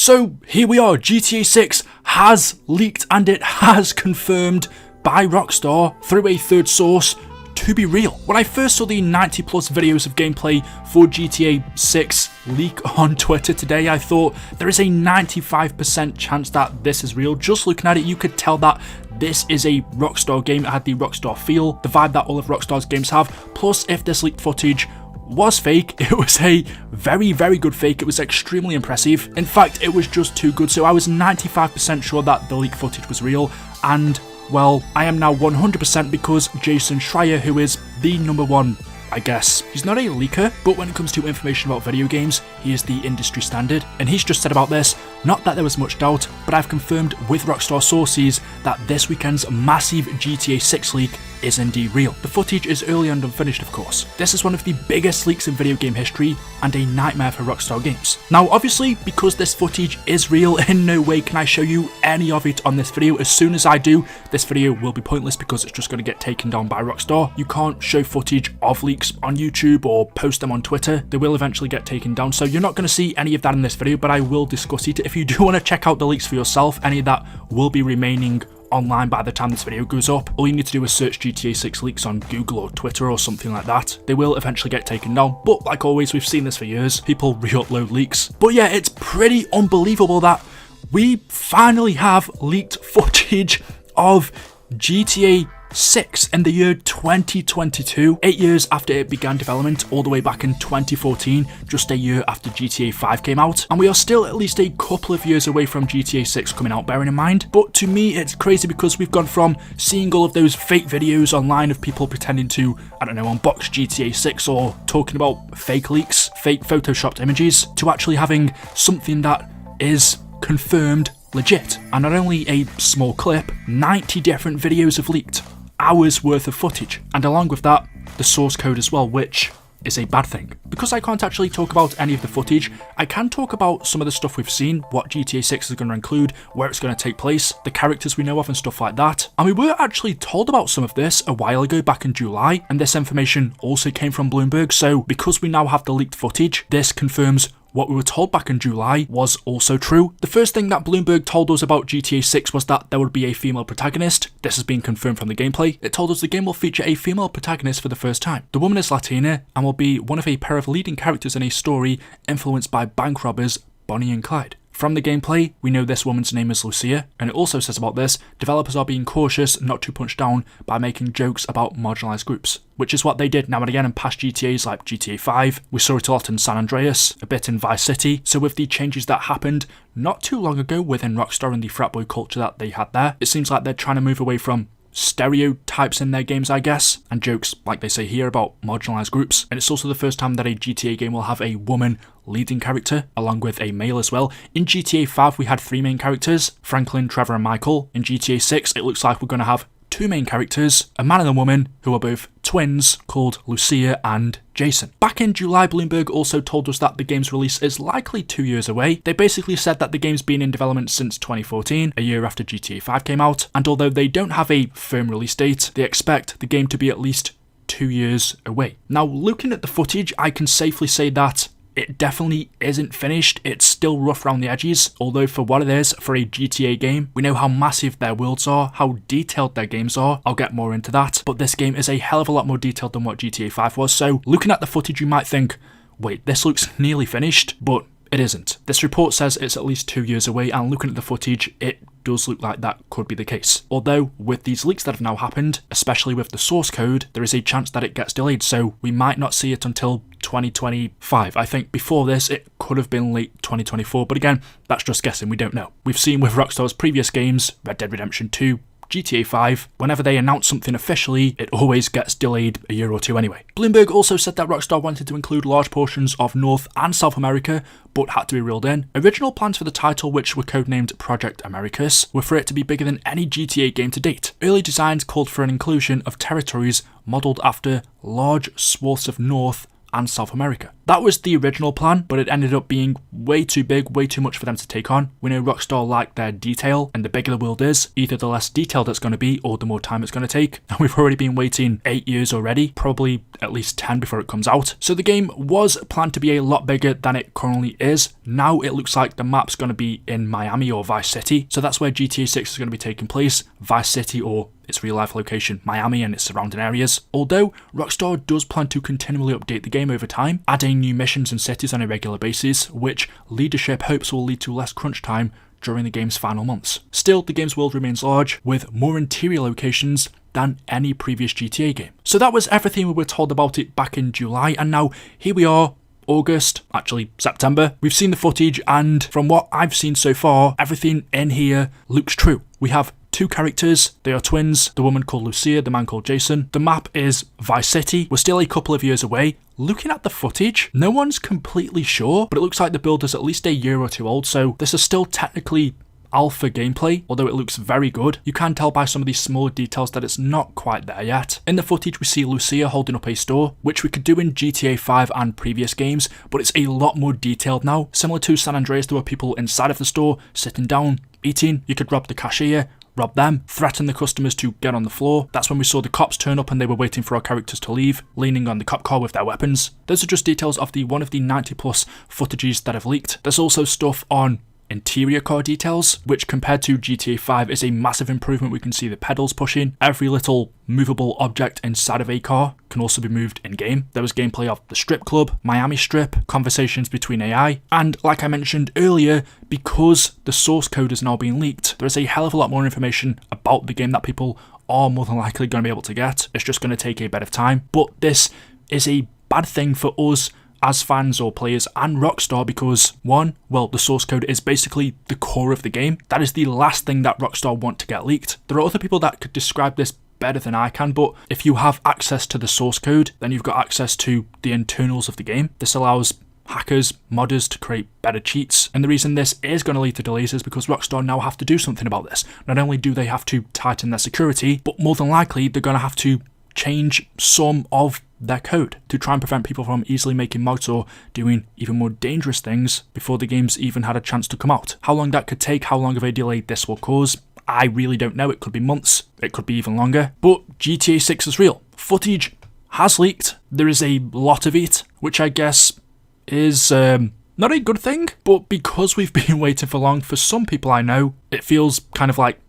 So here we are, GTA 6 has leaked and it has confirmed by Rockstar through a third source to be real. When I first saw the 90 plus videos of gameplay for GTA 6 leak on Twitter today, I thought there is a 95% chance that this is real. Just looking at it, you could tell that this is a Rockstar game. It had the Rockstar feel, the vibe that all of Rockstar's games have. Plus, if this leaked footage was fake, it was a very, very good fake. It was extremely impressive. In fact, it was just too good. So I was 95% sure that the leaked footage was real. And well, I am now 100% because Jason Schreier, who is the #1, I guess, he's not a leaker, but when it comes to information about video games, he is the industry standard. And he's just said about this, not that there was much doubt, but I've confirmed with Rockstar sources that this weekend's massive GTA 6 leak is indeed real. The footage is early and unfinished, of course. This is one of the biggest leaks in video game history and a nightmare for Rockstar games. Now, obviously, because this footage is real, in no way can I show you any of it on this video. As soon as I do, this video will be pointless because it's just going to get taken down by Rockstar. You can't show footage of leaks on YouTube or post them on Twitter. They will eventually get taken down, so you're not going to see any of that in this video, but I will discuss it. If you do want to check out the leaks for yourself, any of that will be remaining online by the time this video goes up. All you need to do is search GTA 6 leaks on Google or Twitter or something like that. They will eventually get taken down, but like always, we've seen this for years. People re-upload leaks. But yeah, it's pretty unbelievable that we finally have leaked footage of GTA 6 in the year 2022, 8 years after it began development, all the way back in 2014, just a year after GTA 5 came out, and we are still at least a couple of years away from GTA 6 coming out, bearing in mind. But to me, it's crazy because we've gone from seeing all of those fake videos online of people pretending to, I don't know, unbox GTA 6 or talking about fake leaks, fake photoshopped images, to actually having something that is confirmed legit. And not only a small clip, 90 different videos have leaked. Hours worth of footage, and along with that, the source code as well, which is a bad thing. Because I can't actually talk about any of the footage, I can talk about some of the stuff we've seen, what GTA 6 is going to include, where it's going to take place, the characters we know of and stuff like that. And we were actually told about some of this a while ago, back in July, and this information also came from Bloomberg, so because we now have the leaked footage, this confirms what we were told back in July was also true. The first thing that Bloomberg told us about GTA 6 was that there would be a female protagonist. This has been confirmed from the gameplay. It told us the game will feature a female protagonist for the first time. The woman is Latina and will be one of a pair of leading characters in a story influenced by bank robbers Bonnie and Clyde. From the gameplay, we know this woman's name is Lucia, and it also says about this, developers are being cautious not to punch down by making jokes about marginalised groups, which is what they did now and again in past GTAs like GTA 5, we saw it a lot in San Andreas, a bit in Vice City. So with the changes that happened not too long ago within Rockstar and the frat boy culture that they had there, it seems like they're trying to move away from stereotypes in their games, I guess, and jokes, like they say here, about marginalised groups. And it's also the first time that a GTA game will have a woman leading character, along with a male as well. In GTA 5, we had 3 main characters, Franklin, Trevor and Michael. In GTA 6, it looks like we're going to have 2 main characters, a man and a woman who are both twins called Lucia and Jason. Back in July, Bloomberg also told us that the game's release is likely 2 years away. They basically said that the game's been in development since 2014, a year after GTA 5 came out, and although they don't have a firm release date, they expect the game to be at least 2 years away. Now, looking at the footage, I can safely say that it definitely isn't finished. It's still rough around the edges, although for what it is, for a GTA game, we know how massive their worlds are, how detailed their games are. I'll get more into that, but this game is a hell of a lot more detailed than what GTA 5 was, so looking at the footage you might think, wait, this looks nearly finished, but it isn't. This report says it's at least 2 years away, and looking at the footage, it does look like that could be the case. Although, with these leaks that have now happened, especially with the source code, there is a chance that it gets delayed, so we might not see it until 2025. I think before this, it could have been late 2024, but again, that's just guessing, we don't know. We've seen with Rockstar's previous games, Red Dead Redemption 2, GTA 5, whenever they announce something officially, it always gets delayed a year or two anyway. Bloomberg also said that Rockstar wanted to include large portions of North and South America, but had to be reeled in. Original plans for the title, which were codenamed Project Americas, were for it to be bigger than any GTA game to date. Early designs called for an inclusion of territories modelled after large swaths of North and South America. That was the original plan, but it ended up being way too big, way too much for them to take on. We know Rockstar like their detail, and the bigger the world is, either the less detailed it's going to be or the more time it's going to take. And we've already been waiting 8 years already, probably at least 10 before it comes out. So the game was planned to be a lot bigger than it currently is. Now it looks like the map's going to be in Miami or Vice City. So that's where GTA 6 is going to be taking place, Vice City or its real life location, Miami and its surrounding areas. Although Rockstar does plan to continually update the game over time, adding new missions and cities on a regular basis, which leadership hopes will lead to less crunch time during the game's final months. Still, the game's world remains large, with more interior locations than any previous GTA game. So that was everything we were told about it back in July, and now here we are, August, actually September. We've seen the footage, and from what I've seen so far, everything in here looks true. We have 2 characters, they are twins, the woman called Lucia, the man called Jason. The map is Vice City. We're still a couple of years away. Looking at the footage, no one's completely sure, but it looks like the build is at least a year or 2 old, so this is still technically alpha gameplay, although it looks very good. You can tell by some of these smaller details that it's not quite there yet. In the footage we see Lucia holding up a store, which we could do in GTA 5 and previous games, but it's a lot more detailed now. Similar to San Andreas, there were people inside of the store, sitting down, eating. You could rob the cashier, rob them, threaten the customers to get on the floor. That's when we saw the cops turn up and they were waiting for our characters to leave, leaning on the cop car with their weapons. Those are just details of one of the 90 plus footages that have leaked. There's also stuff on interior car details, which compared to GTA 5 is a massive improvement. We can see the pedals pushing. Every little movable object inside of a car can also be moved in game. There was gameplay of the strip club, Miami Strip, conversations between AI, and like I mentioned earlier, because the source code is now being leaked, there is a hell of a lot more information about the game that people are more than likely going to be able to get. It's just going to take a bit of time, but this is a bad thing for us as fans or players and Rockstar because, one, well, the source code is basically the core of the game. That is the last thing that Rockstar want to get leaked. There are other people that could describe this better than I can, but if you have access to the source code, then you've got access to the internals of the game. This allows hackers, modders to create better cheats, and the reason this is going to lead to delays is because Rockstar now have to do something about this. Not only do they have to tighten their security, but more than likely they're going to have to change some of their code to try and prevent people from easily making mods or doing even more dangerous things before the game's even had a chance to come out. How long that could take, how long of a delay this will cause, I really don't know. It could be months, it could be even longer, but GTA 6 is real. Footage has leaked, there is a lot of it, which I guess is not a good thing, but because we've been waiting for long, for some people I know, it feels kind of like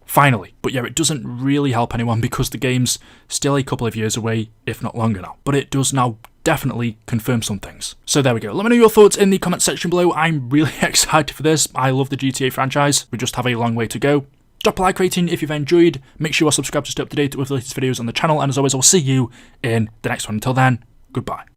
finally. But yeah, it doesn't really help anyone because the game's still a couple of years away, if not longer now. But it does now definitely confirm some things. So there we go. Let me know your thoughts in the comment section below. I'm really excited for this. I love the GTA franchise. We just have a long way to go. Drop a like rating if you've enjoyed. Make sure you are subscribed to stay up to date with the latest videos on the channel. And as always, I'll see you in the next one. Until then, goodbye.